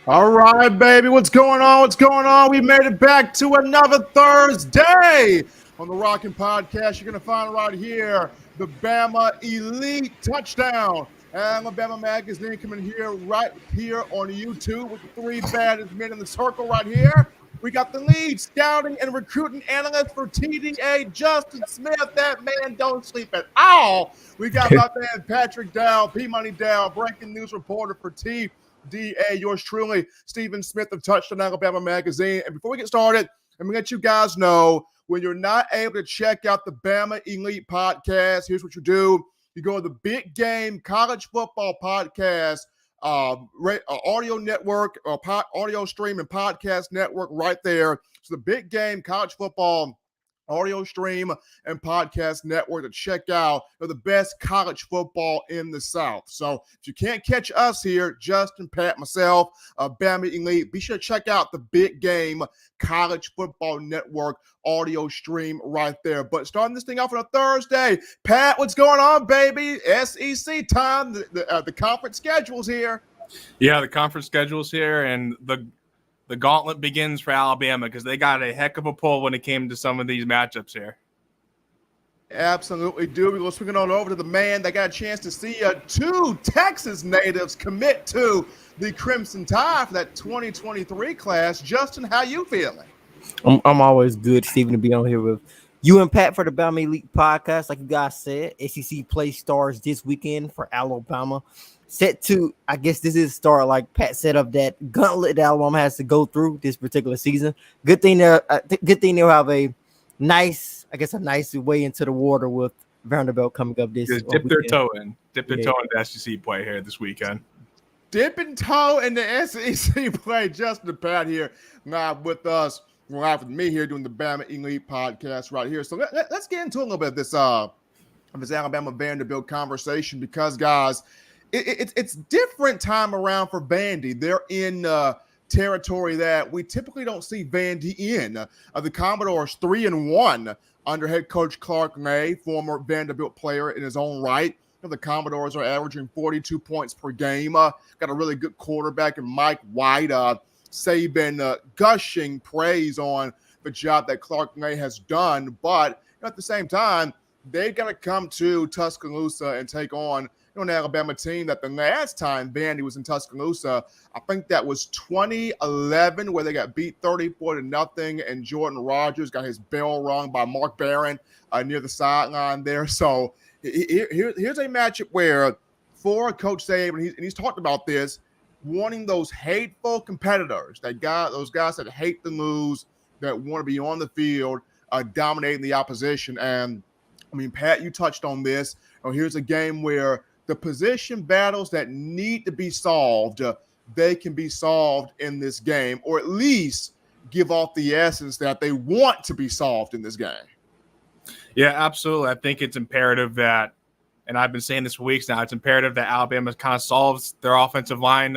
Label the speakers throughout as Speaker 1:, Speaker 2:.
Speaker 1: All right, baby. What's going on? What's going on? We made it back to another Thursday on the Rockin' Podcast. You're going to find right here the Bama Elite Touchdown. Alabama Magazine coming here right here on YouTube with the three baddest men in the circle right here. We got the lead scouting and recruiting analyst for TDA, Justin Smith. That man don't sleep at all. We got my man Patrick Dow, P-Money Dow, breaking news reporter for TDA. Yours truly, Stephen Smith of Touchdown Alabama Magazine. And before we get started, I'm going to let you guys know, when you're not able to check out the Bama Elite Podcast, here's what you do. You go to the Big Game College Football Podcast audio network, audio stream and podcast network right there. So the Big Game College Football audio stream and podcast network to check out the best college football in the South. So if you can't catch us here, Justin, Pat, myself, Bama Elite, be sure to check out the Big Game College Football Network audio stream right there. But starting this thing off on a Thursday, Pat, what's going on, baby? SEC time. The conference schedule's here.
Speaker 2: Yeah, the conference schedule's here, and the gauntlet begins for Alabama because they got a heck of a pull when it came to some of these matchups here.
Speaker 1: Absolutely do. We're going to swing it on over to the man that got a chance to see two Texas natives commit to the Crimson Tide for that 2023 class. Justin, how you feeling?
Speaker 3: I'm always good, Stephen, to be on here with you and Pat for the Bama Elite Podcast. Like you guys said, SEC play starts this weekend for Alabama. Set to, I guess this is start, like Pat said, of that gauntlet that Alabama has to go through this particular season. Good thing they'll have a nice way into the water with Vanderbilt coming up this.
Speaker 2: Just dip their toe in the SEC play here this weekend.
Speaker 1: Dipping toe in the SEC play. Justin and Pat here live with us, live with me here doing the Bama Elite Podcast right here. So let's get into a little bit of this Alabama Vanderbilt conversation because, guys, it's different time around for Vandy. They're in territory that we typically don't see Vandy in. The Commodores 3-1 under head coach Clark May, former Vanderbilt player in his own right. The Commodores are averaging 42 points per game. Got a really good quarterback in Mike White. Saban gushing praise on the job that Clark May has done. But at the same time, they've got to come to Tuscaloosa and take on an Alabama team that the last time Vandy was in Tuscaloosa, I think that was 2011, where they got beat 34-0, and Jordan Rogers got his bell rung by Mark Barron near the sideline there. So here's a matchup where for Coach Saban, and he's talked about this, wanting those hateful competitors, those guys that hate to lose, that want to be on the field, dominating the opposition. And I mean, Pat, you touched on this. Here's a game where the position battles that need to be solved, they can be solved in this game, or at least give off the essence that they want to be solved in this game.
Speaker 2: Yeah, absolutely. I think it's imperative that, and I've been saying this for weeks now, it's imperative that Alabama kind of solves their offensive line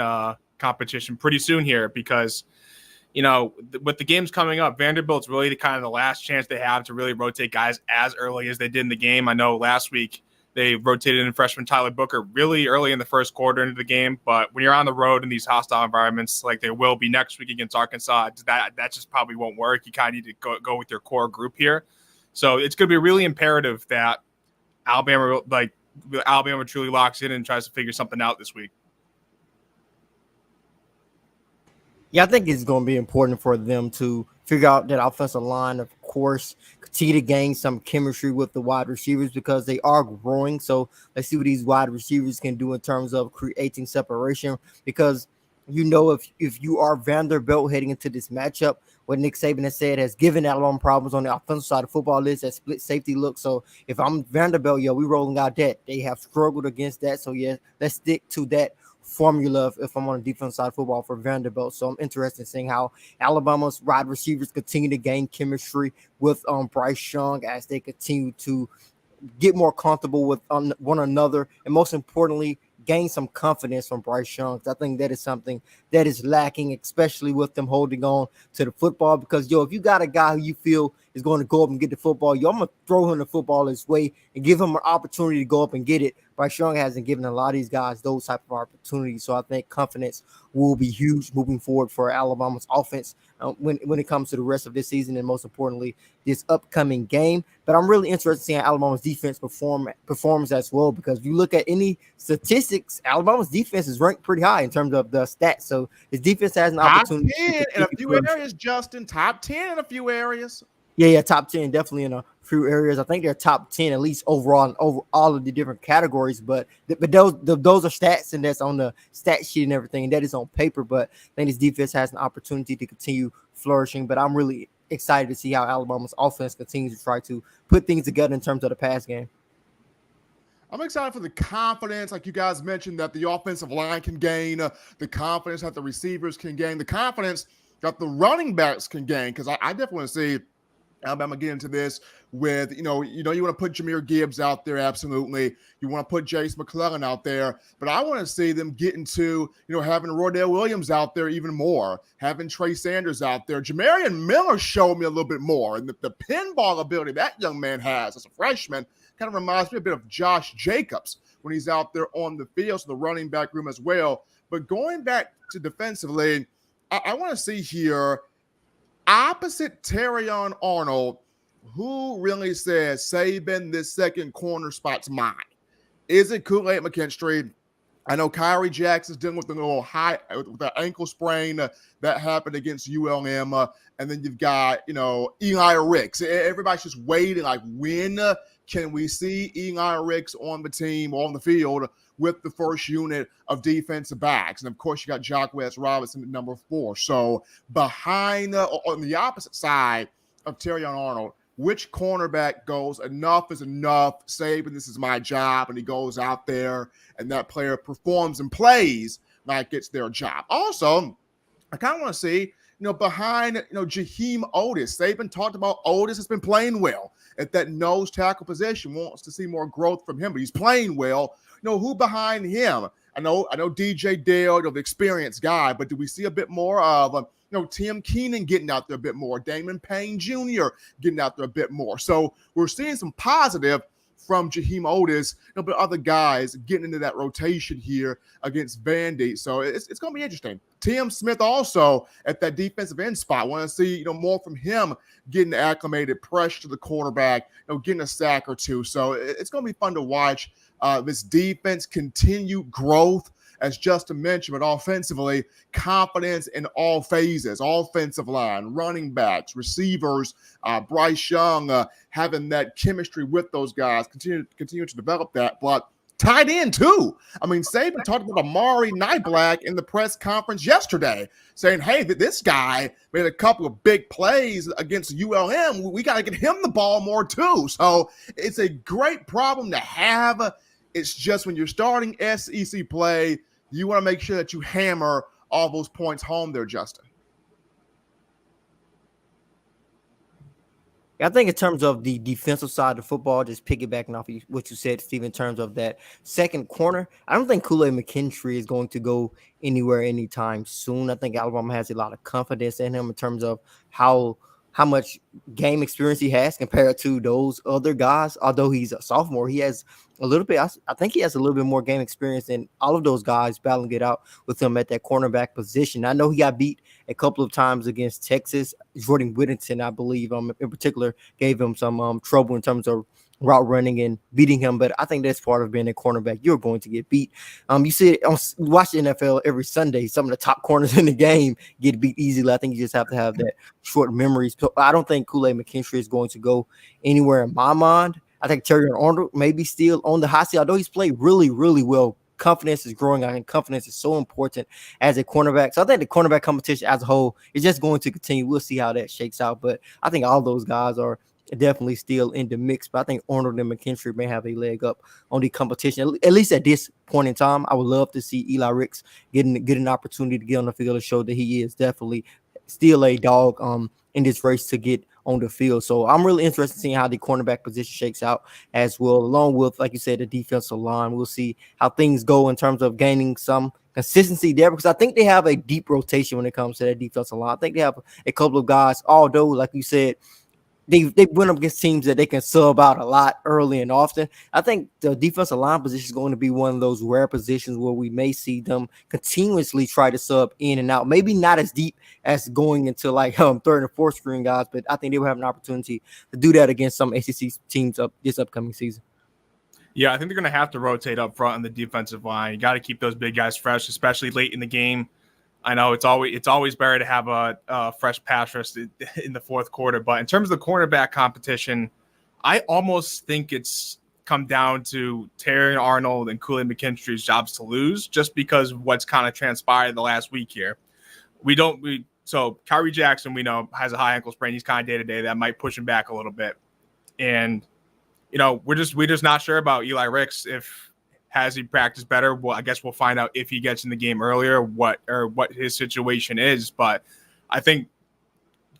Speaker 2: competition pretty soon here because, with the games coming up, Vanderbilt's really the last chance they have to really rotate guys as early as they did in the game. I know last week they rotated in freshman Tyler Booker really early in the first quarter into the game. But when you're on the road in these hostile environments like they will be next week against Arkansas, that just probably won't work. You kind of need to go with your core group here. So it's going to be really imperative that Alabama truly locks in and tries to figure something out this week.
Speaker 3: Yeah, I think it's going to be important for them to figure out that offensive line, of course, continue to gain some chemistry with the wide receivers because they are growing. So let's see what these wide receivers can do in terms of creating separation because, if you are Vanderbilt heading into this matchup, what Nick Saban has said has given Alabama problems on the offensive side of football is that split safety look. So if I'm Vanderbilt, we rolling out that. They have struggled against that. So, let's stick to that formula if I'm on the defense side of football for Vanderbilt. So I'm interested in seeing how Alabama's wide receivers continue to gain chemistry with Bryce Young as they continue to get more comfortable with one another, and most importantly, gain some confidence from Bryce Young. I think that is something that is lacking, especially with them holding on to the football. Because, if you got a guy who you feel is going to go up and get the football, I'm going to throw him the football his way and give him an opportunity to go up and get it. But Bryce Young hasn't given a lot of these guys those type of opportunities. So I think confidence will be huge moving forward for Alabama's offense when it comes to the rest of this season and most importantly this upcoming game. But I'm really interested in seeing Alabama's defense performs as well, because if you look at any statistics, Alabama's defense is ranked pretty high in terms of the stats. So his defense has an opportunity
Speaker 1: top 10 in a few areas, Justin. Top 10 in a few areas.
Speaker 3: Yeah, top 10 definitely in a few areas. I think they're top 10 at least overall in over all of the different categories. But those are stats, and that's on the stat sheet and everything, and that is on paper. But I think this defense has an opportunity to continue flourishing. But I'm really excited to see how Alabama's offense continues to try to put things together in terms of the pass game.
Speaker 1: I'm excited for the confidence, like you guys mentioned, that the offensive line can gain, the confidence that the receivers can gain, the confidence that the running backs can gain. Because I definitely want to see Alabama get into this with, you want to put Jahmyr Gibbs out there, absolutely. You want to put Jace McClellan out there, but I want to see them get into, having Roydell Williams out there even more, having Trey Sanders out there. Jamarian Miller showed me a little bit more, and the pinball ability that young man has as a freshman kind of reminds me a bit of Josh Jacobs when he's out there on the field, so the running back room as well. But going back to defensively, I want to see here, opposite Terrion Arnold, who really says, Saban, this second corner spot's mine? Is it Kool-Aid McKinstry? I know Kyrie Jackson's dealing with a little with that ankle sprain that happened against ULM. And then you've got, Eli Ricks. Everybody's just waiting, like, when can we see Eli Ricks on the team, on the field with the first unit of defensive backs? And, of course, you got Jock West Robinson at number 4. So behind, on the opposite side of Terrion Arnold, which cornerback goes, enough is enough, Saban, this is my job, and he goes out there and that player performs and plays like it's their job. Also, I kind of want to see, behind, Jaheim Otis. Saban talked about Otis has been playing well at that nose tackle position, wants to see more growth from him, but he's playing well. Who behind him? I know DJ Dale, the experienced guy, but do we see a bit more of Tim Keenan getting out there a bit more, Damon Payne Jr. getting out there a bit more? So we're seeing some positive from Jaheim Otis, but other guys getting into that rotation here against Vandy. So it's going to be interesting. Tim Smith also at that defensive end spot. Want to see more from him, getting acclimated, pressure to the quarterback, getting a sack or two. So it's going to be fun to watch this defense continue growth, as Justin mentioned, but offensively, confidence in all phases, offensive line, running backs, receivers, Bryce Young having that chemistry with those guys, continue to develop that, but tight end too. I mean, Saban talked about Amari Niblack in the press conference yesterday, saying, hey, this guy made a couple of big plays against ULM. We got to get him the ball more too. So it's a great problem to have. It's just when you're starting SEC play, you want to make sure that you hammer all those points home there, Justin.
Speaker 3: I think in terms of the defensive side of football, just piggybacking off of what you said, Steve, in terms of that second corner, I don't think Kool-Aid McKinstry is going to go anywhere anytime soon. I think Alabama has a lot of confidence in him in terms of how much game experience he has compared to those other guys. Although he's a sophomore, he has a little bit, I think he has a little bit more game experience than all of those guys battling it out with him at that cornerback position. I know he got beat a couple of times against Texas. Jordan Whittington, I believe, in particular, gave him some trouble in terms of route running and beating him, but I think that's part of being a cornerback. You're going to get beat. You see it watch the NFL every Sunday. Some of the top corners in the game get beat easily. I think you just have to have that short memories. So I don't think Kool-Aid McKinstry is going to go anywhere in my mind. I think Terrion Arnold may be still on the hot seat, although he's played really, really well. Confidence is growing. I think confidence is so important as a cornerback. So I think the cornerback competition as a whole is just going to continue. We'll see how that shakes out. But I think all those guys are definitely still in the mix. But I think Arnold and McKinstry may have a leg up on the competition, at least at this point in time. I would love to see Eli Ricks get an opportunity to get on the field and show that he is definitely still a dog in this race to get on the field. So I'm really interested in seeing how the cornerback position shakes out as well, along with, like you said, the defensive line. We'll see how things go in terms of gaining some consistency there, because I think they have a deep rotation when it comes to that defensive line. I think they have a couple of guys, although, like you said, they went up against teams that they can sub out a lot early and often. I think the defensive line position is going to be one of those rare positions where we may see them continuously try to sub in and out. Maybe not as deep as going into like third and fourth string guys, but I think they will have an opportunity to do that against some ACC teams up this upcoming season.
Speaker 2: Yeah, I think they're going to have to rotate up front on the defensive line. You got to keep those big guys fresh, especially late in the game. I know it's always better to have a fresh pass rush in the fourth quarter, but in terms of the cornerback competition, I almost think it's come down to Terry Arnold and Kool-Aid McKinstry's jobs to lose, just because of what's kind of transpired the last week here. So Kyrie Jackson, we know, has a high ankle sprain. He's kind of day-to-day. That might push him back a little bit. And, we're just not sure about Eli Ricks. Has he practiced better? Well, I guess we'll find out if he gets in the game earlier, what his situation is. But I think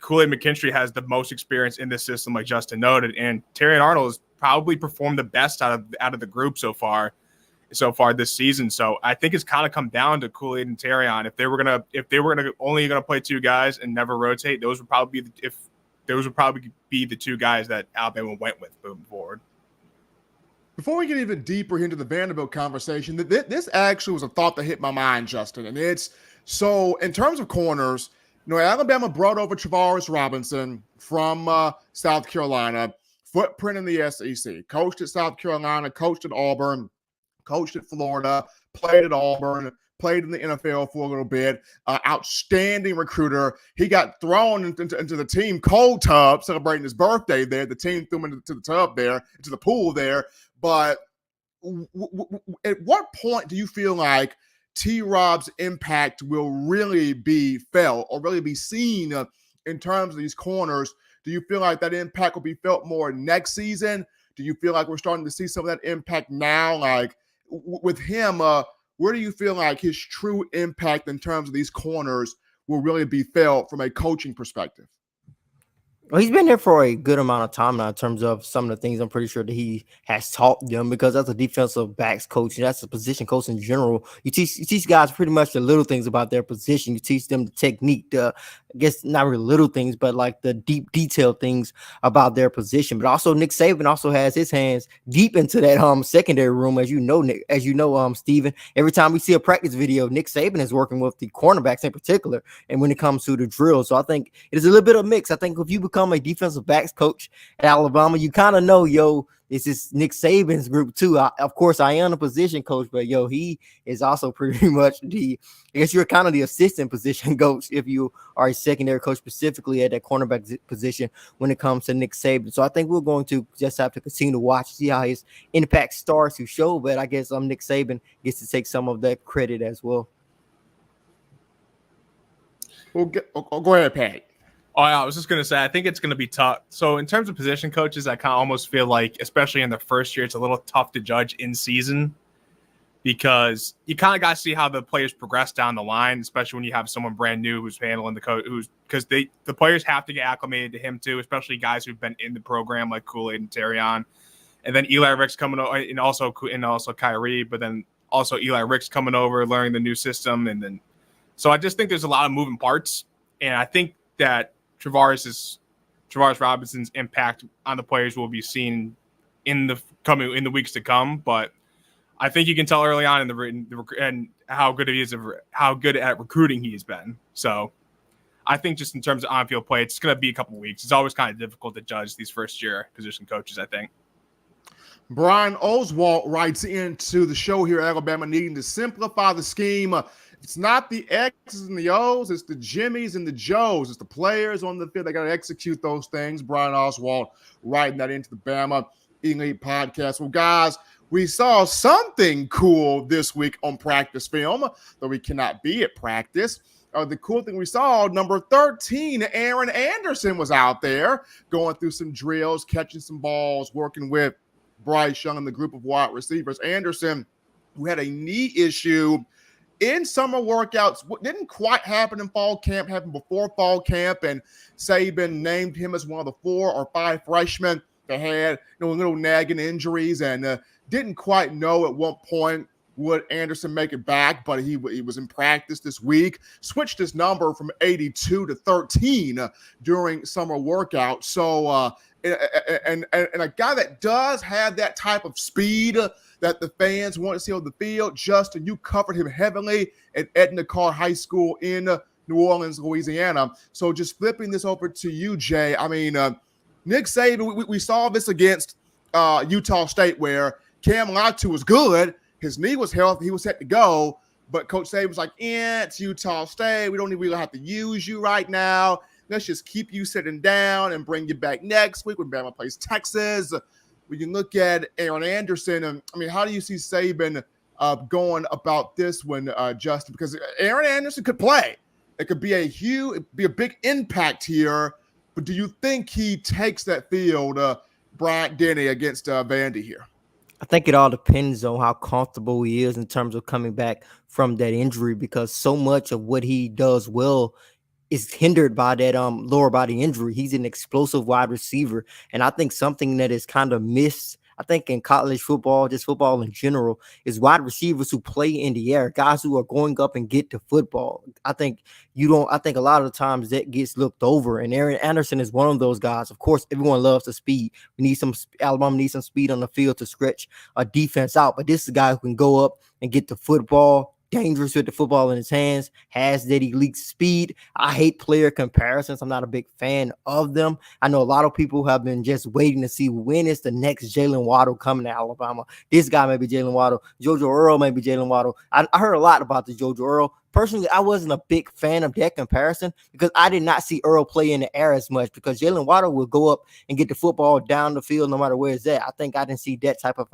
Speaker 2: Kool-Aid McKinstry has the most experience in this system, like Justin noted, and Terry Arnold has probably performed the best out of the group so far this season. So I think it's kind of come down to Kool-Aid and Terry on if they were only gonna play two guys and never rotate. Those would probably be the two guys that Alabama went with moving forward.
Speaker 1: Before we get even deeper into the Vanderbilt conversation, this actually was a thought that hit my mind, Justin. And it's so in terms of corners, Alabama brought over Travaris Robinson from South Carolina, footprint in the SEC, coached at South Carolina, coached at Auburn, coached at Florida, played at Auburn, played in the NFL for a little bit, outstanding recruiter. He got thrown into the team cold tub celebrating his birthday there. The team threw him into the tub there, into the pool there. But at what point do you feel like T-Rob's impact will really be felt or really be seen in terms of these corners? Do you feel like that impact will be felt more next season? Do you feel like we're starting to see some of that impact now? Like with him, where do you feel like his true impact in terms of these corners will really be felt from a coaching perspective?
Speaker 3: Well, he's been there for a good amount of time now in terms of some of the things I'm pretty sure that he has taught them, because that's a defensive backs coach. And that's a position coach in general. You teach guys pretty much the little things about their position. You teach them the technique, I guess not really little things, but like the deep detailed things about their position. But also Nick Saban also has his hands deep into that secondary room, as you know, Nick, Steven. Every time we see a practice video, Nick Saban is working with the cornerbacks in particular, and when it comes to the drill. So I think it is a little bit of a mix. I think if you become a defensive backs coach at Alabama, you kind of know, this is Nick Saban's group too. Of course, I am a position coach, but he is also pretty much I guess you're kind of the assistant position coach if you are a secondary coach, specifically at that cornerback position when it comes to Nick Saban. So I think we're going to just have to continue to watch, see how his impact starts to show. But I guess Nick Saban gets to take some of that credit as well.
Speaker 1: Go ahead, Pat.
Speaker 2: Oh, yeah, I was just going to say, I think it's going to be tough. So in terms of position coaches, I kind of almost feel like, especially in the first year, it's a little tough to judge in season because you kind of got to see how the players progress down the line, especially when you have someone brand new who's handling the coach, because the players have to get acclimated to him too, especially guys who've been in the program like Kool-Aid and Terrion. And then Eli Ricks coming over, and also Kyrie, but then also Eli Ricks coming over, learning the new system. And then, so I just think there's a lot of moving parts. And I think that Travaris Robinson's impact on the players will be seen in the weeks to come, but I think you can tell early on and how good at recruiting he's been. So I think just in terms of on-field play, it's going to be a couple of weeks. It's always kind of difficult to judge these first-year position coaches, I think.
Speaker 1: Brian Oswalt writes into the show here, Alabama needing to simplify the scheme. It's not the X's and the O's, it's the Jimmies and the Joes. It's the players on the field. They got to execute those things. Brian Oswalt writing that into the Bama Elite Podcast. Well, guys, we saw something cool this week on practice film, though we cannot be at practice. The cool thing we saw, number 13, Aaron Anderson was out there going through some drills, catching some balls, working with Bryce Young and the group of wide receivers. Anderson, who had a knee issue in summer workouts, didn't quite happen in fall camp, happened before fall camp, and Saban named him as one of the 4 or 5 freshmen that had little nagging injuries and didn't quite know at what point would Anderson make it back, but he was in practice this week, switched his number from 82 to 13 during summer workout. So, and a guy that does have that type of speed that the fans want to see on the field. Justin, you covered him heavily at Edna Carr High School in New Orleans, Louisiana. So just flipping this over to you, Jay. I mean, Nick Saban, we saw this against Utah State where Cam Latu was good. His knee was healthy. He was set to go. But Coach Saban was like, it's Utah State. We don't really have to use you right now. Let's just keep you sitting down and bring you back next week when Bama plays Texas. We can look at Aaron Anderson. And I mean, how do you see Saban going about this one, Justin? Because Aaron Anderson could play. It could be a big impact here. But do you think he takes that field, Bryant Denny against Vandy here?
Speaker 3: I think it all depends on how comfortable he is in terms of coming back from that injury, because so much of what he does well is hindered by that lower body injury. He's an explosive wide receiver, and I think something that is kind of missed, I think, in college football, just football in general, is wide receivers who play in the air, guys who are going up and get to football. I think a lot of the times that gets looked over, and Aaron Anderson is one of those guys. Of course, everyone loves the speed. Alabama needs some speed on the field to stretch a defense out, but this is a guy who can go up and get the football, dangerous with the football in his hands, has that elite speed. I hate player comparisons. I'm not a big fan of them. I know a lot of people have been just waiting to see when is the next Jalen Waddle coming to Alabama. This guy may be Jalen Waddle. JoJo Earl may be Jalen Waddle. I heard a lot about the JoJo Earl. Personally, I wasn't a big fan of that comparison because I did not see Earl play in the air as much, because Jalen Waddle will go up and get the football down the field no matter where it's at. I think I didn't see that type of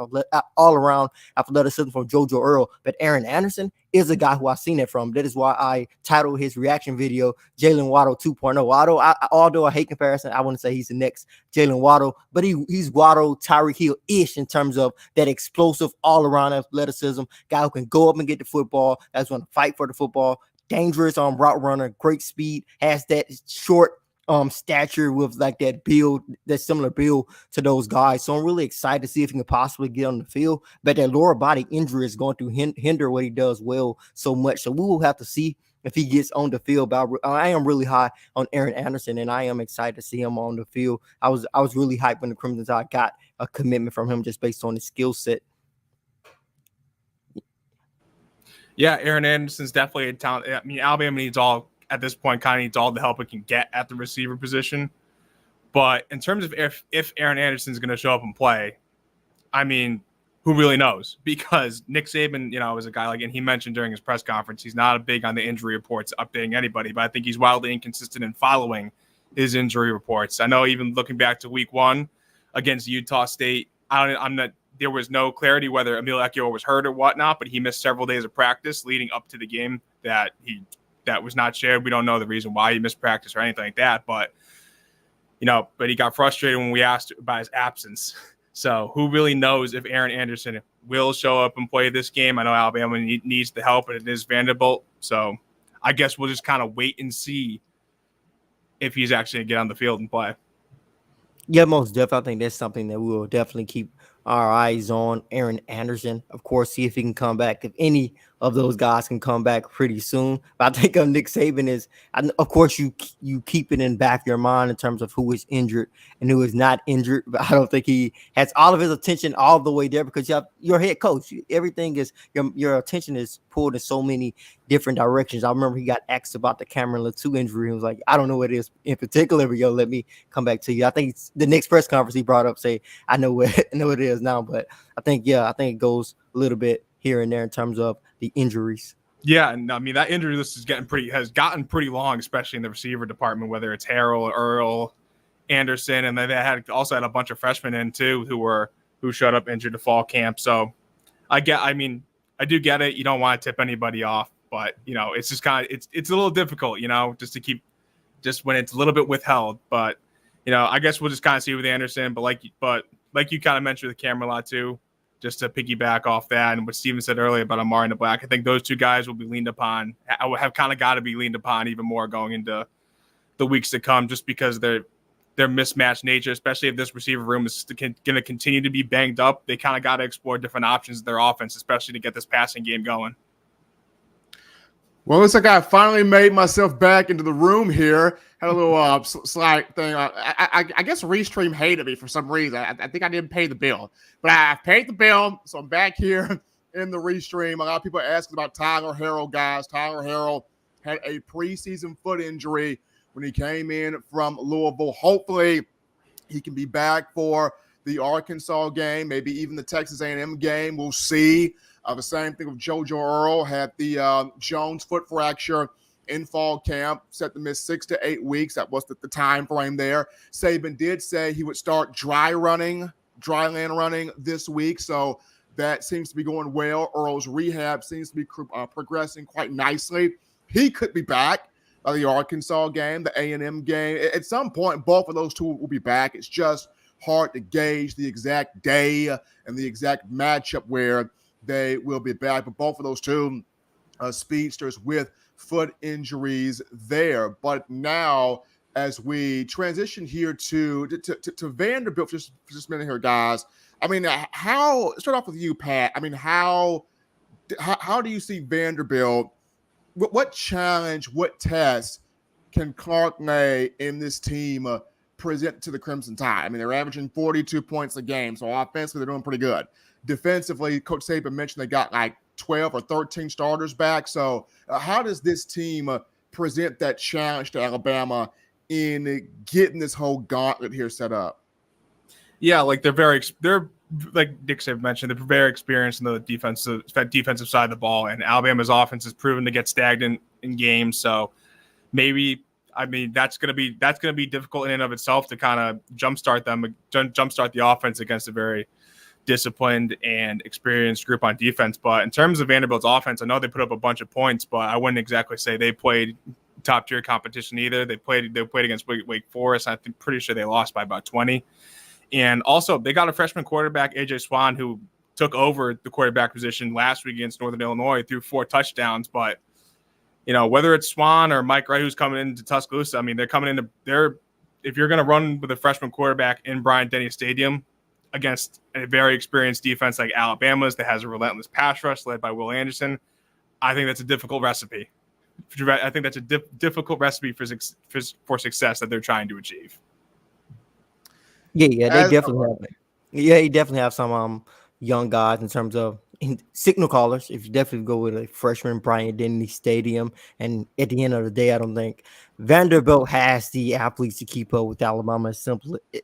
Speaker 3: all-around athleticism from JoJo Earl. But Aaron Anderson is a guy who I've seen it from. That is why I titled his reaction video Jalen Waddle 2.0. Although I hate comparison, I wouldn't say he's the next Jalen Waddle, but he's Waddle, Tyreek Hill-ish in terms of that explosive all-around athleticism, guy who can go up and get the football, that's going to fight for the football, dangerous route runner, great speed, has that short stature with like that build, that similar build to those guys. So I'm really excited to see if he can possibly get on the field. But that lower body injury is going to hinder what he does well so much. So we will have to see if he gets on the field. But I am really high on Aaron Anderson, and I am excited to see him on the field. I was really hyped when the Crimson Tide got a commitment from him just based on his skill set.
Speaker 2: Yeah, Aaron Anderson's definitely a talent. I mean, Alabama needs all the help it can get at the receiver position. But in terms of if Aaron Anderson's going to show up and play, I mean, who really knows? Because Nick Saban, is a guy and he mentioned during his press conference, he's not big on the injury reports updating anybody, but I think he's wildly inconsistent in following his injury reports. I know even looking back to week 1 against Utah State, there was no clarity whether Emil Ekiyor was hurt or whatnot, but he missed several days of practice leading up to the game that was not shared. We don't know the reason why he missed practice or anything like that, but he got frustrated when we asked about his absence. So who really knows if Aaron Anderson will show up and play this game? I know Alabama needs the help, and it is Vanderbilt. So I guess we'll just kind of wait and see if he's actually going to get on the field and play.
Speaker 3: Yeah, most definitely. I think that's something that we will definitely keep our eyes on. Aaron Anderson, of course, see if he can come back. If any of those guys can come back pretty soon. But I think Nick Saban is, of course, you keep it in the back of your mind in terms of who is injured and who is not injured. But I don't think he has all of his attention all the way there, because you have your head coach. Everything is your attention is pulled in so many different directions. I remember he got asked about the Cameron Latu injury. He was like, I don't know what it is in particular, but let me come back to you. I think the next press conference he brought up, say, I know what it is now. But I think it goes a little bit here and there in terms of the injuries.
Speaker 2: Yeah, and I mean that injury list has gotten pretty long, especially in the receiver department, whether it's Harrell, Earl, Anderson, and they also had a bunch of freshmen in too who showed up injured to fall camp. So I do get it. You don't want to tip anybody off, but it's just it's a little difficult, just when it's a little bit withheld. But I guess we'll just kind of see with Anderson. But like you kind of mentioned with Cameron Latu, just to piggyback off that and what Steven said earlier about Amari Black, I think those two guys will be leaned upon. I have kind of got to be leaned upon even more going into the weeks to come, just because they're their mismatched nature, especially if this receiver room is going to continue to be banged up. They kind of got to explore different options in their offense, especially to get this passing game going.
Speaker 1: Well, looks like I finally made myself back into the room here. Had a little slight thing. I guess Restream hated me for some reason. I think I didn't pay the bill, but I paid the bill, so I'm back here in the Restream. A lot of people are asking about Tyler Harrell, guys. Tyler Harrell had a preseason foot injury when he came in from Louisville. Hopefully, he can be back for the Arkansas game, maybe even the Texas A&M game. We'll see. The same thing with JoJo Earl, had the Jones foot fracture in fall camp, set to miss 6 to 8 weeks. That was the time frame there. Saban did say he would start dry land running this week, so that seems to be going well. Earl's rehab seems to be progressing quite nicely. He could be back by the Arkansas game, the A&M game. At some point, both of those two will be back. It's just hard to gauge the exact day and the exact matchup where they will be back. But both of those two speedsters with foot injuries there. But now, as we transition here to Vanderbilt, just a minute here, guys. I mean, start off with you, Pat. I mean, how do you see Vanderbilt? What challenge, what test can Clark May and this team present to the Crimson Tide? I mean, they're averaging 42 points a game, so offensively they're doing pretty good. Defensively, Coach Saban mentioned they got like 12 or 13 starters back. So how does this team present that challenge to Alabama in getting this whole gauntlet here set up?
Speaker 2: Yeah, like they're like Dick Saban mentioned, they're very experienced in the defensive side of the ball, and Alabama's offense has proven to get stagnant in games. So maybe, I mean, that's gonna be difficult in and of itself to kind of jumpstart the offense against a very disciplined and experienced group on defense. But in terms of Vanderbilt's offense, I know they put up a bunch of points, but I wouldn't exactly say they played top tier competition either. They played against Wake Forest. I'm pretty sure they lost by about 20. And also they got a freshman quarterback, AJ Swan, who took over the quarterback position last week against Northern Illinois, threw 4 touchdowns. But whether it's Swan or Mike Wright who's coming into Tuscaloosa, I mean, if you're going to run with a freshman quarterback in Bryant-Denny Stadium against a very experienced defense like Alabama's that has a relentless pass rush led by Will Anderson, I think that's a difficult recipe. I think that's a difficult recipe for success that they're trying to achieve.
Speaker 3: Yeah, they definitely have it. Yeah, you definitely have some young guys in terms of signal callers. If you definitely go with a freshman Bryant-Denny Stadium, and at the end of the day, I don't think Vanderbilt has the athletes to keep up with Alabama.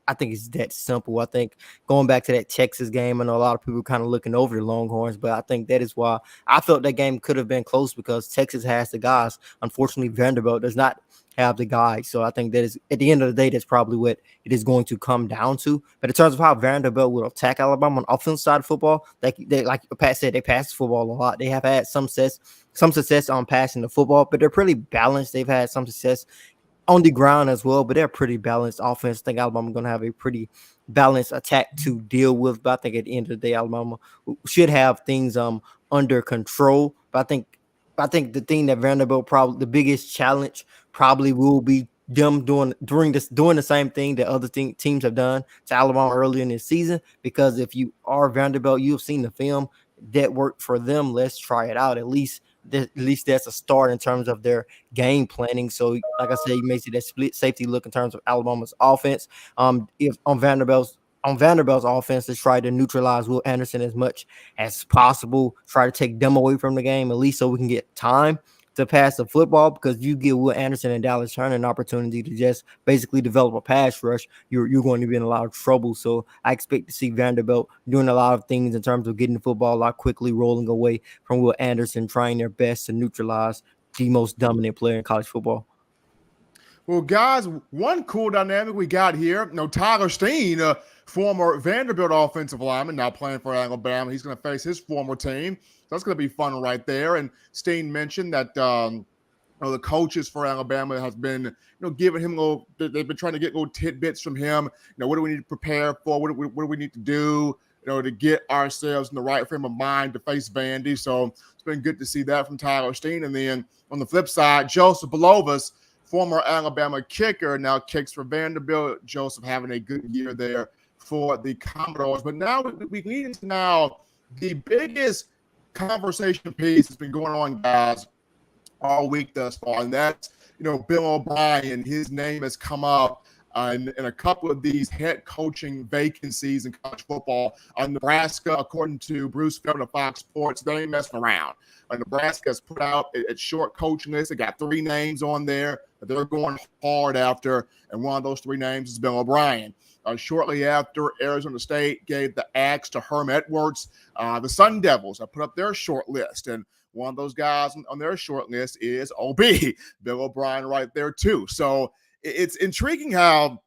Speaker 3: I think it's that simple. I think going back to that Texas game, I know a lot of people kind of looking over the Longhorns, but I think that is why I felt that game could have been close, because Texas has the guys. Unfortunately, Vanderbilt does not have the guys. So I think that is, at the end of the day, that's probably what it is going to come down to. But in terms of how Vanderbilt will attack Alabama on offensive side of football, like Pat said, they pass the football a lot. They have had some success on passing the football, but they're pretty balanced. They've had some success on the ground as well, but they're pretty balanced offense. I think Alabama's going to have a pretty balanced attack to deal with. But I think at the end of the day, Alabama should have things under control. But I think the thing that Vanderbilt probably the biggest challenge probably will be them doing the same thing that other teams have done to Alabama earlier in this season. Because if you are Vanderbilt, you've seen the film that worked for them. Let's try it out. At least that's a start in terms of their game planning. So, like I said, you may see that split safety look in terms of Alabama's offense. If on Vanderbilt's offense, to try to neutralize Will Anderson as much as possible, try to take them away from the game, at least so we can get time to pass the football, because you give Will Anderson and Dallas Turner an opportunity to just basically develop a pass rush, you're going to be in a lot of trouble. So I expect to see Vanderbilt doing a lot of things in terms of getting the football a lot quickly, rolling away from Will Anderson, trying their best to neutralize the most dominant player in college football.
Speaker 1: Well, guys, one cool dynamic we got here. Tyler Steen, former Vanderbilt offensive lineman, now playing for Alabama. He's going to face his former team. So that's going to be fun right there. And Steen mentioned that the coaches for Alabama has been, giving him they've been trying to get little tidbits from him. What do we need to prepare for? What do we need to do, to get ourselves in the right frame of mind to face Vandy? So it's been good to see that from Tyler Steen. And then on the flip side, Joseph Belovas, former Alabama kicker, now kicks for Vanderbilt. Joseph having a good year there for the Commodores. But now we lead into now the biggest conversation piece that's been going on, guys, all week thus far, and that's Bill O'Brien. His name has come up in a couple of these head coaching vacancies in college football. Nebraska, according to Bruce Feldman of Fox Sports, they ain't messing around. Nebraska has put out a short coaching list. They got 3 names on there that they're going hard after, and one of those 3 names is Bill O'Brien. Shortly after, Arizona State gave the axe to Herm Edwards. The Sun Devils have put up their short list, and one of those guys on their short list is OB, Bill O'Brien right there too. So it's intriguing how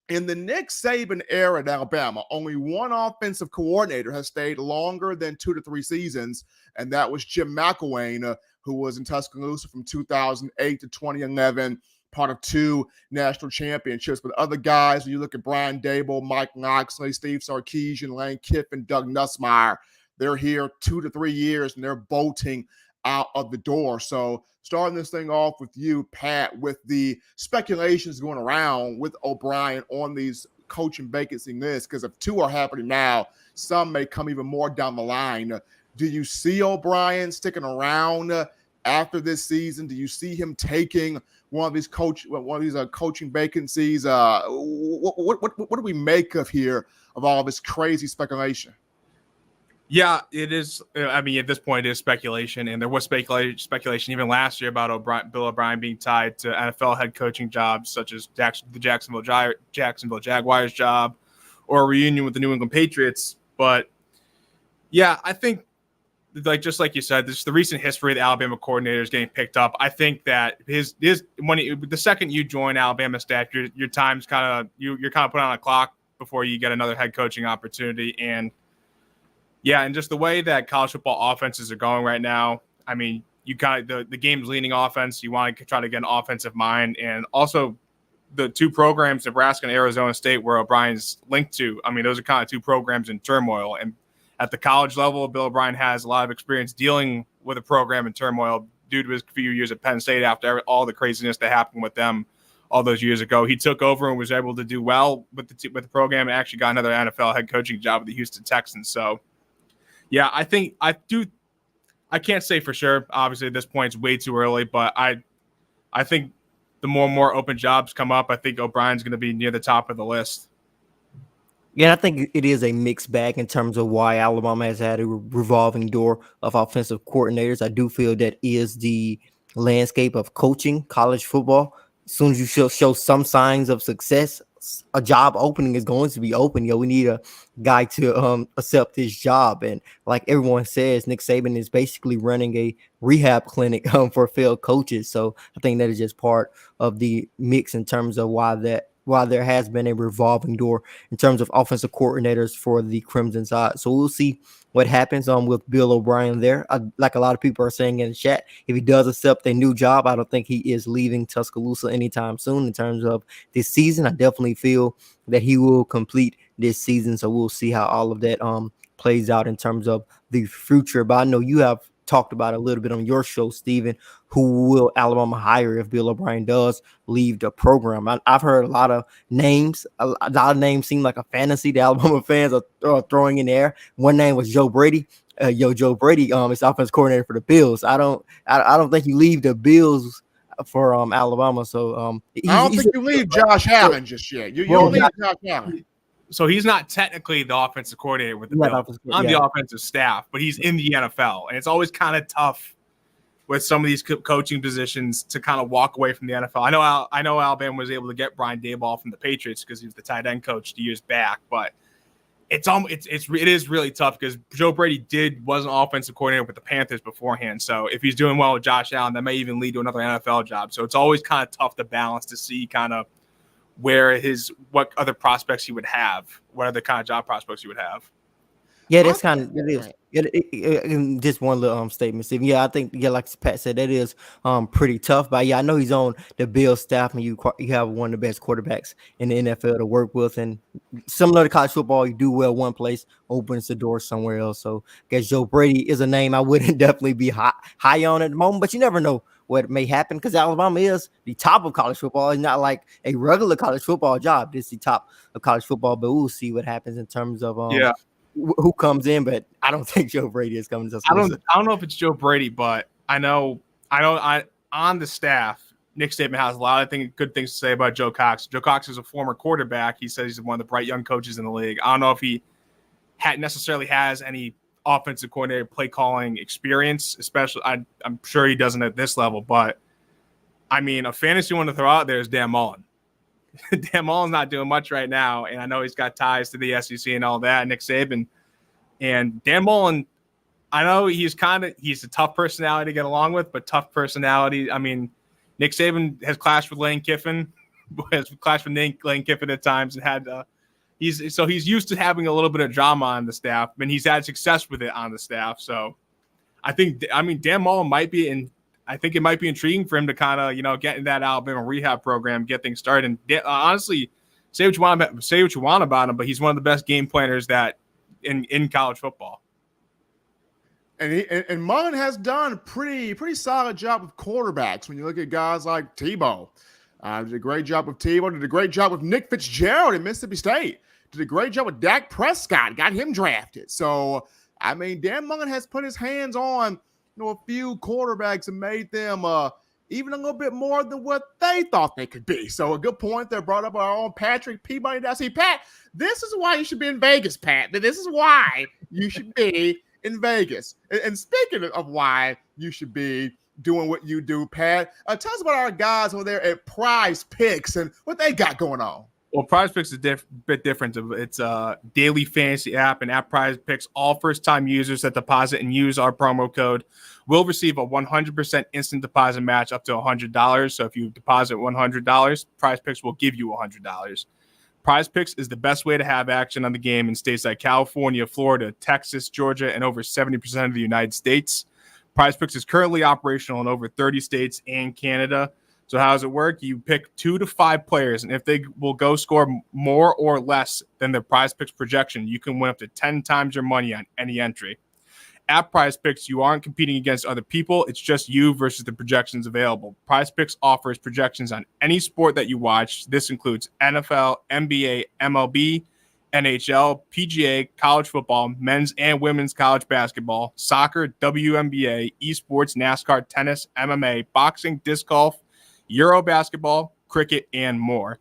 Speaker 1: in the Nick Saban era at Alabama, only one offensive coordinator has stayed longer than 2 to 3 seasons, and that was Jim McElwain, who was in Tuscaloosa from 2008 to 2011, part of 2 national championships. But other guys, when you look at Brian Dable, Mike Loxley, Steve Sarkisian, Lane Kiffin, Doug Nussmeier, they're here 2 to 3 years, and they're bolting out of the door. So starting this thing off with you, Pat, with the speculations going around with O'Brien on these coaching vacancy lists, because if 2 are happening now, some may come even more down the line. Do you see O'Brien sticking around after this season? Do you see him taking one of these coaching vacancies? What do we make of here of all this crazy speculation?
Speaker 2: Yeah, it is. I mean, at this point, it is speculation, and there was speculation even last year about Bill O'Brien being tied to NFL head coaching jobs, such as the Jacksonville Jaguars job, or a reunion with the New England Patriots. But yeah, I think, just like you said, the recent history of the Alabama coordinators getting picked up. I think that the second you join Alabama staff, your time's you're kind of put on a clock before you get another head coaching opportunity. And yeah, and just the way that college football offenses are going right now, I mean, you kind of the game's leaning offense. You want to try to get an offensive mind, and also the 2 programs, Nebraska and Arizona State, where O'Brien's linked to. I mean, those are kind of 2 programs in turmoil. And at the college level, Bill O'Brien has a lot of experience dealing with a program in turmoil due to his few years at Penn State. After all the craziness that happened with them all those years ago, he took over and was able to do well with the program, and actually got another NFL head coaching job with the Houston Texans. So yeah, I can't say for sure. Obviously, at this point, it's way too early, but I think the more and more open jobs come up, I think O'Brien's going to be near the top of the list.
Speaker 3: Yeah, I think it is a mixed bag in terms of why Alabama has had a revolving door of offensive coordinators. I do feel that is the landscape of coaching college football. As soon as you show some signs of success, a job opening is going to be open. We need a guy to accept his job. And like everyone says, Nick Saban is basically running a rehab clinic for failed coaches. So I think that is just part of the mix in terms of why there has been a revolving door in terms of offensive coordinators for the Crimson side. So we'll see what happens with Bill O'Brien there. Like a lot of people are saying in the chat, if he does accept a new job, I don't think he is leaving Tuscaloosa anytime soon in terms of this season. I definitely feel that he will complete this season. So we'll see how all of that plays out in terms of the future. But I know you have talked about a little bit on your show, Steven, who will Alabama hire if Bill O'Brien does leave the program. I've heard a lot of names. A lot of names seem like a fantasy the Alabama fans are throwing in the air. One name was Joe Brady. Joe Brady is offensive coordinator for the Bills. I don't think you leave the Bills for Alabama. So
Speaker 1: I don't think you leave Josh Allen just yet. You don't leave Josh Allen.
Speaker 2: So he's not technically the offensive coordinator with the Bills on the offensive staff, but he's in the NFL. And it's always kind of tough with some of these coaching positions to kind of walk away from the NFL. I know Alabama was able to get Brian Daboll from the Patriots because he was the tight end coach 2 years back, but it is really tough because Joe Brady was an offensive coordinator with the Panthers beforehand. So if he's doing well with Josh Allen, that may even lead to another NFL job. So it's always kind of tough to balance to see kind of what other prospects he would have, what other kind of job prospects he would have.
Speaker 3: Yeah, that's kind of it is. Just one little statement, Steve. Yeah, I think like Pat said, that is pretty tough. But yeah, I know he's on the Bills staff, and you have one of the best quarterbacks in the NFL to work with. And similar to college football, you do well one place, opens the door somewhere else. So I guess Joe Brady is a name I wouldn't definitely be high on at the moment, but you never know what may happen because Alabama is the top of college football. It's not like a regular college football job. This is the top of college football, but we'll see what happens in terms of who comes in. But I don't think Joe Brady is coming to Tuscaloosa.
Speaker 2: I don't know if it's Joe Brady, but I know on the staff, Nick Saban has a lot of good things to say about Joe Cox. Joe Cox is a former quarterback. He says he's one of the bright young coaches in the league. I don't know if he necessarily has any offensive coordinator play calling experience, especially I'm sure he doesn't at this level, but I mean, a fantasy one to throw out there is Dan Mullen. Dan Mullen's not doing much right now, and I know he's got ties to the SEC and all that, Nick Saban. And Dan Mullen, I know he's a tough personality to get along with, but tough personality. I mean, Nick Saban has clashed with Lane Kiffin at times and had he's used to having a little bit of drama on the staff, and he's had success with it on the staff. So I mean, Dan Mullen might be I think it might be intriguing for him to kind of, get in that Alabama rehab program, get things started. And honestly, say what you want about him, but he's one of the best game planners that in college football.
Speaker 1: And Mullen has done a pretty solid job with quarterbacks. When you look at guys like Tebow, did a great job with Tebow. Did a great job with Nick Fitzgerald at Mississippi State. Did a great job with Dak Prescott. Got him drafted. So I mean, Dan Mullen has put his hands on a few quarterbacks and made them even a little bit more than what they thought they could be. So a good point there brought up our own Patrick Peabody. Now, see, Pat, this is why you should be in Vegas, Pat. This is why you should be in Vegas. And speaking of why you should be doing what you do, Pat, tell us about our guys over there at Prize Picks and what they got going on.
Speaker 2: Well, Prize Picks is a bit different. It's a daily fantasy app, and at Prize Picks, all first-time users that deposit and use our promo code will receive a 100% instant deposit match up to $100. So if you deposit $100, Prize Picks will give you $100. Prize Picks is the best way to have action on the game in states like California, Florida, Texas, Georgia, and over 70% of the United States. Prize Picks is currently operational in over 30 states and Canada. So how does it work? You pick 2 to 5 players, and if they will go score more or less than the Prize Picks projection, you can win up to 10 times your money on any entry. At Prize Picks, you aren't competing against other people. It's just you versus the projections available. Prize Picks offers projections on any sport that you watch. This includes NFL, NBA, MLB, NHL, PGA, college football, men's and women's college basketball, soccer, WNBA, esports, NASCAR, tennis, MMA, boxing, disc golf, Euro basketball, cricket, and more.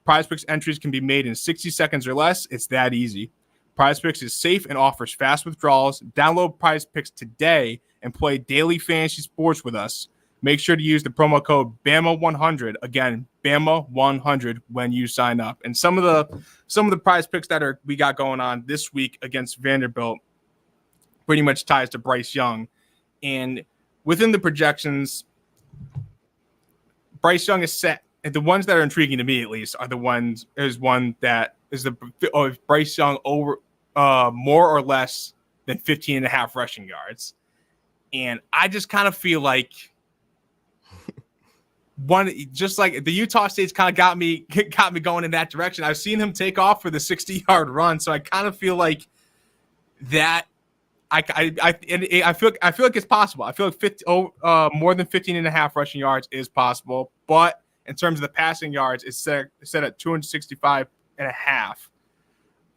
Speaker 2: Prize Picks entries can be made in 60 seconds or less. It's that easy. Prize Picks is safe and offers fast withdrawals. Download Prize Picks today and play daily fantasy sports with us. Make sure to use the promo code BAMA100. Again, BAMA100 when you sign up. And some of the Prize Picks that we got going on this week against Vanderbilt pretty much ties to Bryce Young. And within the projections, Bryce Young is set. And the ones that are intriguing to me, at least, are one that is Bryce Young over more or less than 15 and a half rushing yards. And I just kind of feel like just like the Utah State's kind of got me going in that direction. I've seen him take off for the 60-yard run, so I kind of feel like that. I feel like it's possible. I feel like more than 15 and a half rushing yards is possible, but in terms of the passing yards, it's set at 265 and a half.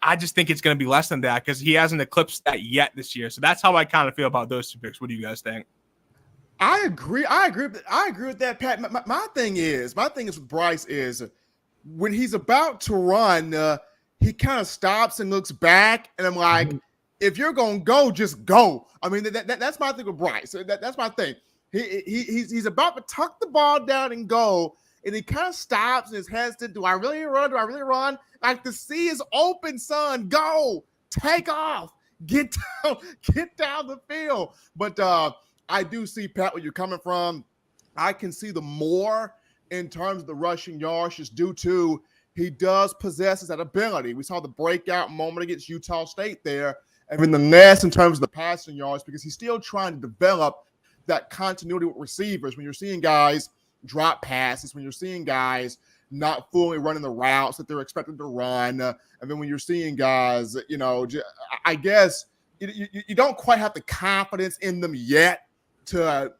Speaker 2: I just think it's going to be less than that because he hasn't eclipsed that yet this year. So that's how I kind of feel about those 2 picks. What do you guys think?
Speaker 1: I agree with that, Pat. My thing with Bryce is when he's about to run, he kind of stops and looks back, and I'm like, if you're gonna go, just go. I mean, that's my thing with Bryce. That's my thing. He's about to tuck the ball down and go, and he kind of stops and is hesitant. Do I really run? Like, the sea is open, son. Go, take off, get down the field. But I do see, Pat, where you're coming from. I can see the more in terms of the rushing yards, just due to he does possess that ability. We saw the breakout moment against Utah State there. And then the less in terms of the passing yards, because he's still trying to develop that continuity with receivers. When you're seeing guys drop passes, when you're seeing guys not fully running the routes that they're expected to run, and then when you're seeing guys, I guess you don't quite have the confidence in them yet to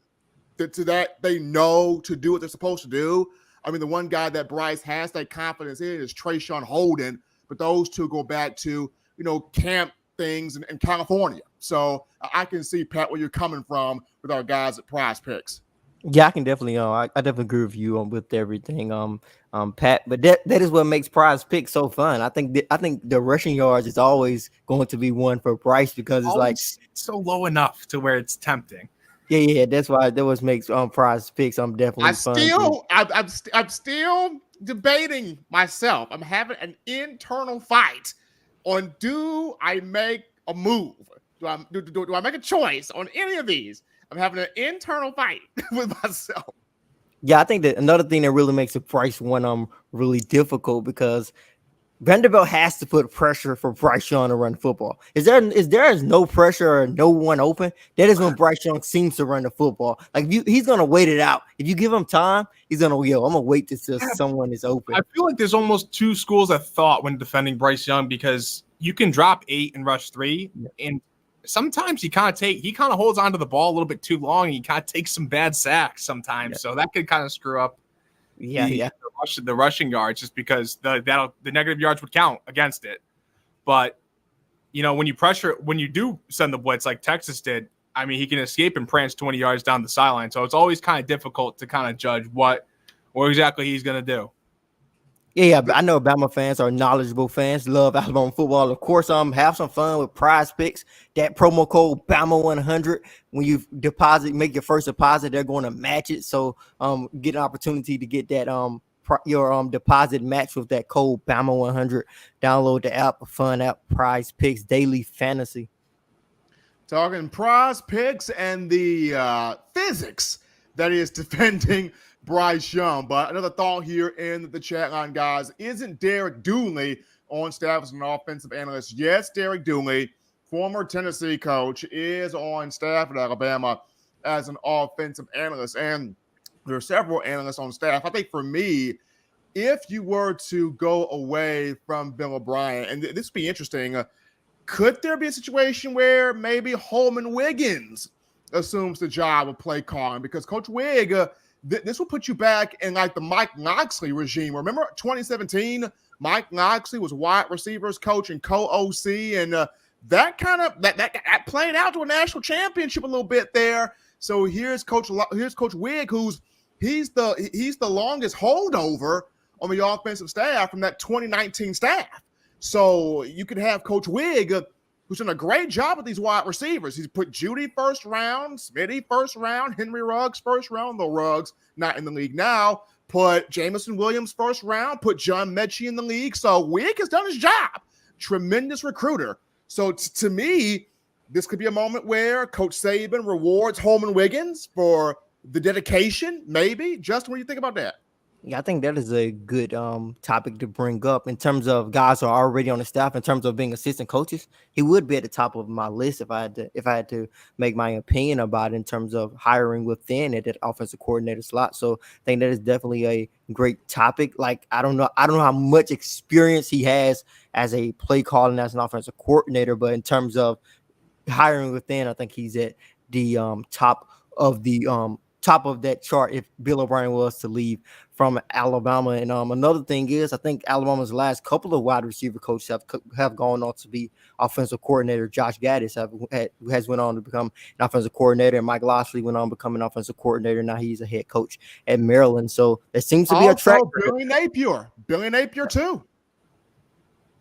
Speaker 1: to that they know to do what they're supposed to do. I mean, the one guy that Bryce has that confidence in is Trayshawn Holden, but those two go back to, camp things in California. So I can see, Pat, where you're coming from with our guys at Prize Picks.
Speaker 3: Yeah, I can definitely. I definitely agree with you on with everything, Pat. But that is what makes Prize Pick so fun. I think the rushing yards is always going to be one for Bryce because it's like
Speaker 2: Always so low enough to where it's tempting.
Speaker 3: Yeah. That's why that was makes Prize Picks. I'm definitely
Speaker 1: I'm still debating myself. I'm having an internal fight on, do I make a move? Do I make a choice on any of these? I'm having an internal fight with myself.
Speaker 3: Yeah, I think that another thing that really makes the Bryce one really difficult because Vanderbilt has to put pressure for Bryce Young to run football. Is there no pressure or no one open? That is when Bryce Young seems to run the football. Like he's gonna wait it out. If you give him time, he's gonna I'm gonna wait till someone is open.
Speaker 2: I feel like there's almost two schools of thought when defending Bryce Young because you can drop 8 and rush 3, and sometimes he kind of holds onto the ball a little bit too long, and he kind of takes some bad sacks sometimes. Yeah. So that could kind of screw up. The rushing yards, just because the negative yards would count against it. But when you do send the blitz like Texas did, I mean, he can escape and prance 20 yards down the sideline. So it's always kind of difficult to kind of judge what exactly he's going to do.
Speaker 3: Yeah, but I know Bama fans are knowledgeable fans, love Alabama football. Of course, have some fun with Prize Picks. That promo code Bama100, when you make your first deposit, they're going to match it. So get an opportunity to get that your deposit match with that code Bama100. Download the app, a fun app, Prize Picks Daily Fantasy.
Speaker 1: Talking Prize Picks and the physics that is defending Bryce Young. But another thought here in the chat line, guys, isn't Derek Dooley on staff as an offensive analyst? Yes, Derek Dooley, former Tennessee coach, is on staff at Alabama as an offensive analyst. And there are several analysts on staff. I think for me, if you were to go away from Bill O'Brien, and this would be interesting, could there be a situation where maybe Holman Wiggins assumes the job of play calling? Because Coach Wigg, this will put you back in like the Mike Knoxley regime. Remember 2017, Mike Knoxley was wide receivers coach and co-OC, and that played out to a national championship a little bit there. So here's Coach Wigg, he's the longest holdover on the offensive staff from that 2019 staff. So you could have Coach Wigg, who's done a great job with these wide receivers. He's put Judy first round, Smitty first round, Henry Ruggs first round, though Ruggs not in the league now. Put Jamison Williams first round, put John Mechie in the league. So Wigg has done his job. Tremendous recruiter. So to me, this could be a moment where Coach Saban rewards Holman Wiggins for the dedication, maybe. Justin, what do you think about that?
Speaker 3: Yeah, I think that is a good topic to bring up in terms of guys who are already on the staff. In terms of being assistant coaches, he would be at the top of my list if I had to make my opinion about it in terms of hiring within at that offensive coordinator slot. So I think that is definitely a great topic. Like I don't know how much experience he has as a play calling as an offensive coordinator, but in terms of hiring within, I think he's at the top of that chart if Bill O'Brien was to leave from Alabama. And another thing is, I think Alabama's last couple of wide receiver coaches have gone on to be offensive coordinator. Josh Gaddis has went on to become an offensive coordinator, and Mike Locksley went on to become an offensive coordinator. Now he's a head coach at Maryland. So there seems to be a track record.
Speaker 1: Billy Napier too.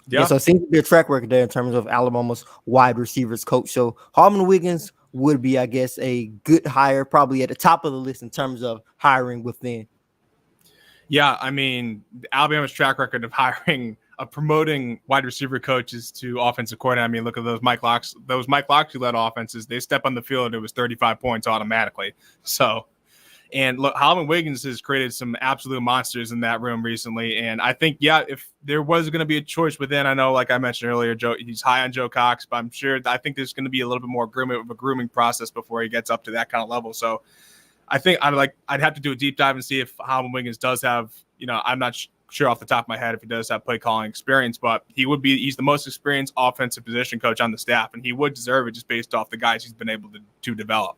Speaker 3: Yeah, so it seems to be a track record there in terms of Alabama's wide receivers coach. So Holman Wiggins would be, I guess, a good hire, probably at the top of the list in terms of hiring within.
Speaker 2: Yeah, I mean, Alabama's track record of promoting wide receiver coaches to offensive coordinator. I mean, look at those Mike Locksley led offenses. They step on the field, it was 35 points automatically. So, and look, Holman Wiggins has created some absolute monsters in that room recently. And I think, if there was going to be a choice within, I know, like I mentioned earlier, he's high on Joe Cox, but I think there's going to be a little bit more grooming process before he gets up to that kind of level. So I think I'd have to do a deep dive and see if Holman Wiggins does have, I'm not sure off the top of my head if he does have play calling experience, but he's the most experienced offensive position coach on the staff, and he would deserve it just based off the guys he's been able to develop.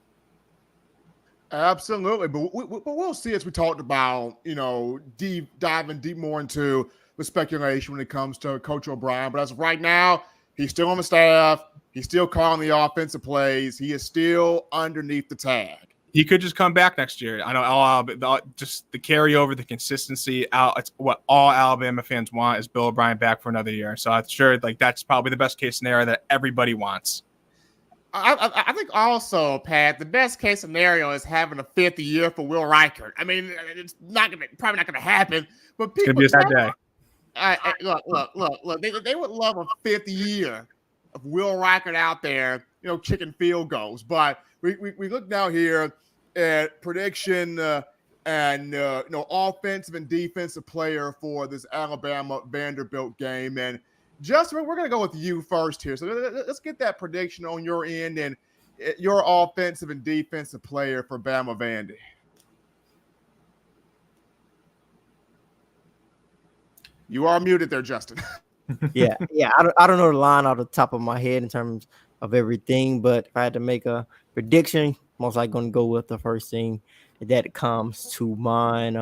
Speaker 1: Absolutely, but we'll see as we talked about, diving deep more into the speculation when it comes to Coach O'Brien. But as of right now, he's still on the staff. He's still calling the offensive plays. He is still underneath the tag.
Speaker 2: He could just come back next year. I know just the carryover, the consistency. It's what all Alabama fans want is Bill O'Brien back for another year. So I'm sure that's probably the best case scenario that everybody wants.
Speaker 1: I think also, Pat, the best case scenario is having a fifth year for Will Reichert. I mean, it's probably not gonna happen. But people,
Speaker 2: it's gonna be a sad day.
Speaker 1: Look. They would love a fifth year of Will Reichert out there, kicking field goals. But we look now here at prediction and offensive and defensive player for this Alabama Vanderbilt game. And Justin, we're going to go with you first here. So let's get that prediction on your end and your offensive and defensive player for Bama Vandy. You are muted there, Justin.
Speaker 3: Yeah. I don't know the line off the top of my head in terms of everything, but if I had to make a prediction, most likely going to go with the first thing that comes to mind.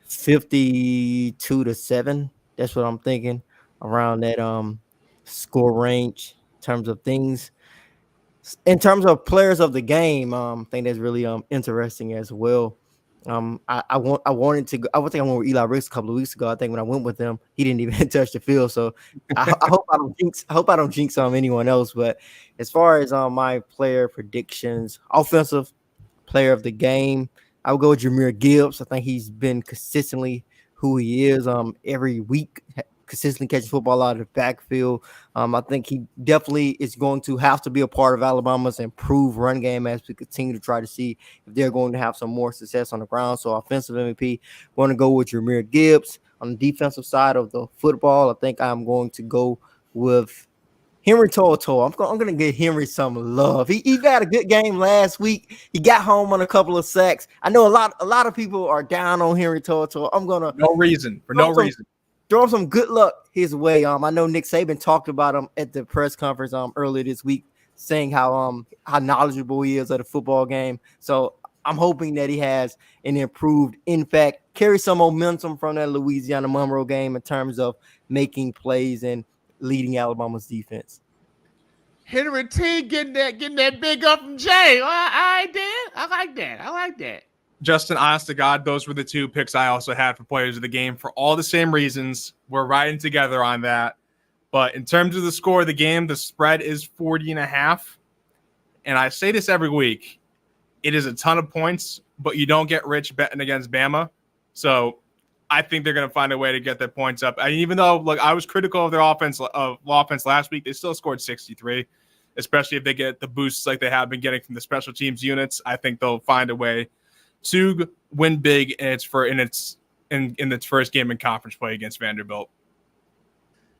Speaker 3: 52-7. That's what I'm thinking around that score range in terms of things. In terms of players of the game, I think that's really interesting as well. I wanted to go. I think I went with Eli Ricks a couple of weeks ago. I think when I went with him, he didn't even touch the field. So I hope I don't jinx. I hope I don't jinx anyone else. But as far as my player predictions, offensive player of the game, I would go with Jahmyr Gibbs. I think he's been consistently who he is every week, consistently catching football out of the backfield. I think he definitely is going to have to be a part of Alabama's improved run game as we continue to try to see if they're going to have some more success on the ground. So offensive MVP, going to go with Jahmyr Gibbs. On the defensive side of the football, I think I'm going to go with Henry Toto. I'm going to give Henry some love. He had a good game last week. He got home on a couple of sacks. I know a lot of people are down on Henry Toto. I'm going to
Speaker 2: no reason.
Speaker 3: Throw him some good luck his way. I know Nick Saban talked about him at the press conference earlier this week, saying how knowledgeable he is at a football game. So I'm hoping that he has an improved, in fact, carry some momentum from that Louisiana Monroe game in terms of making plays and leading Alabama's defense.
Speaker 1: Henry T getting that big up from Jay. I like that.
Speaker 2: Justin, honest to God, those were the two picks I also had for players of the game for all the same reasons. We're riding together on that. But in terms of the score of the game, the spread is 40.5. And I say this every week. It is a ton of points, but you don't get rich betting against Bama. So I think they're going to find a way to get their points up. And even though, look, I was critical of their offense last week, they still scored 63, especially if they get the boosts like they have been getting from the special teams units. I think they'll find a way to win big in its first game in conference play against Vanderbilt.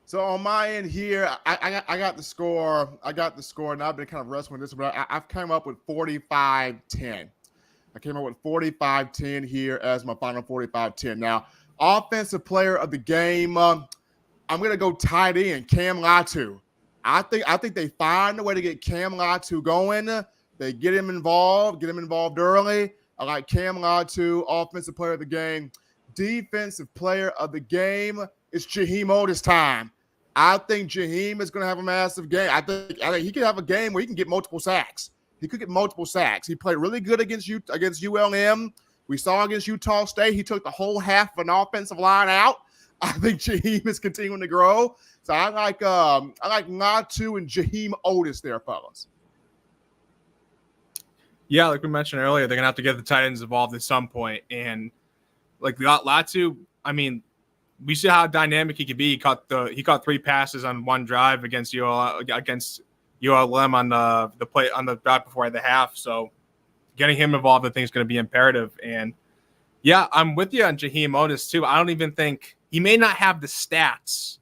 Speaker 1: So on my end here, I got the score. And I've been kind of wrestling with this, but I've come up with 45-10. I came up with 45-10 here as my final 45-10. Now, offensive player of the game, I'm going to go tight end, Cam Latu. I think they find a way to get Cam Latu going. They get him involved early. I like Cam Latu, offensive player of the game. Defensive player of the game, it's Jaheim Otis time. I think Jaheim is going to have a massive game. I think he could have a game where he can get multiple sacks. He could get multiple sacks. He played really good against ULM. We saw against Utah State, he took the whole half of an offensive line out. I think Jaheim is continuing to grow. So I like Latu and Jaheim Otis there, fellas.
Speaker 2: Yeah, like we mentioned earlier, they're going to have to get the tight ends involved at some point. And like Latu, I mean, we see how dynamic he can be. He caught 3 passes on one drive against ULM on the play on the drive before the half. So getting him involved, I think, is going to be imperative. And yeah, I'm with you on Jaheim Otis too. I don't even think he may not have the stats,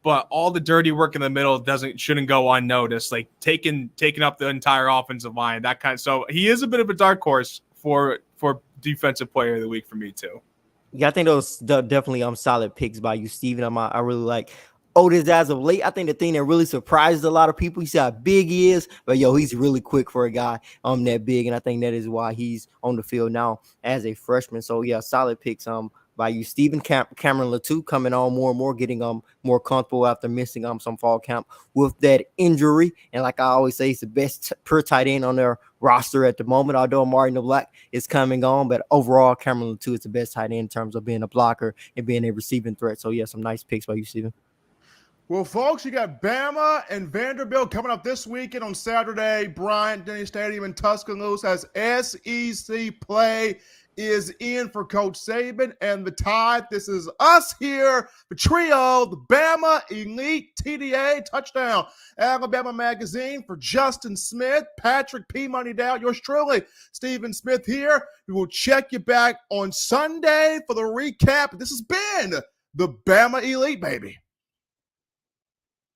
Speaker 2: but all the dirty work in the middle shouldn't go unnoticed. Like taking up the entire offensive line, that kind of. So he is a bit of a dark horse for defensive player of the week for me too.
Speaker 3: Yeah, I think those definitely solid picks by you, Steven. I really like Otis as of late. I think the thing that really surprised a lot of people, you see how big he is, but he's really quick for a guy that big, and I think that is why he's on the field now as a freshman. So yeah, solid picks by you. Cameron Latou coming on more and more, getting more comfortable after missing some fall camp with that injury. And like I always say, he's the best per tight end on their roster at the moment, although Martin Black is coming on. But overall, Cameron Latou is the best tight end in terms of being a blocker and being a receiving threat. So yeah, some nice picks by you, Steven.
Speaker 1: Well, folks, you got Bama and Vanderbilt coming up this weekend on Saturday. Bryant-Denny Stadium in Tuscaloosa as SEC play is in for Coach Saban and the Tide. This is us here, the trio, the Bama Elite TDA Touchdown Alabama Magazine for Justin Smith, Patrick P. Money Dow, yours truly, Stephen Smith here. We will check you back on Sunday for the recap. This has been the Bama Elite, baby.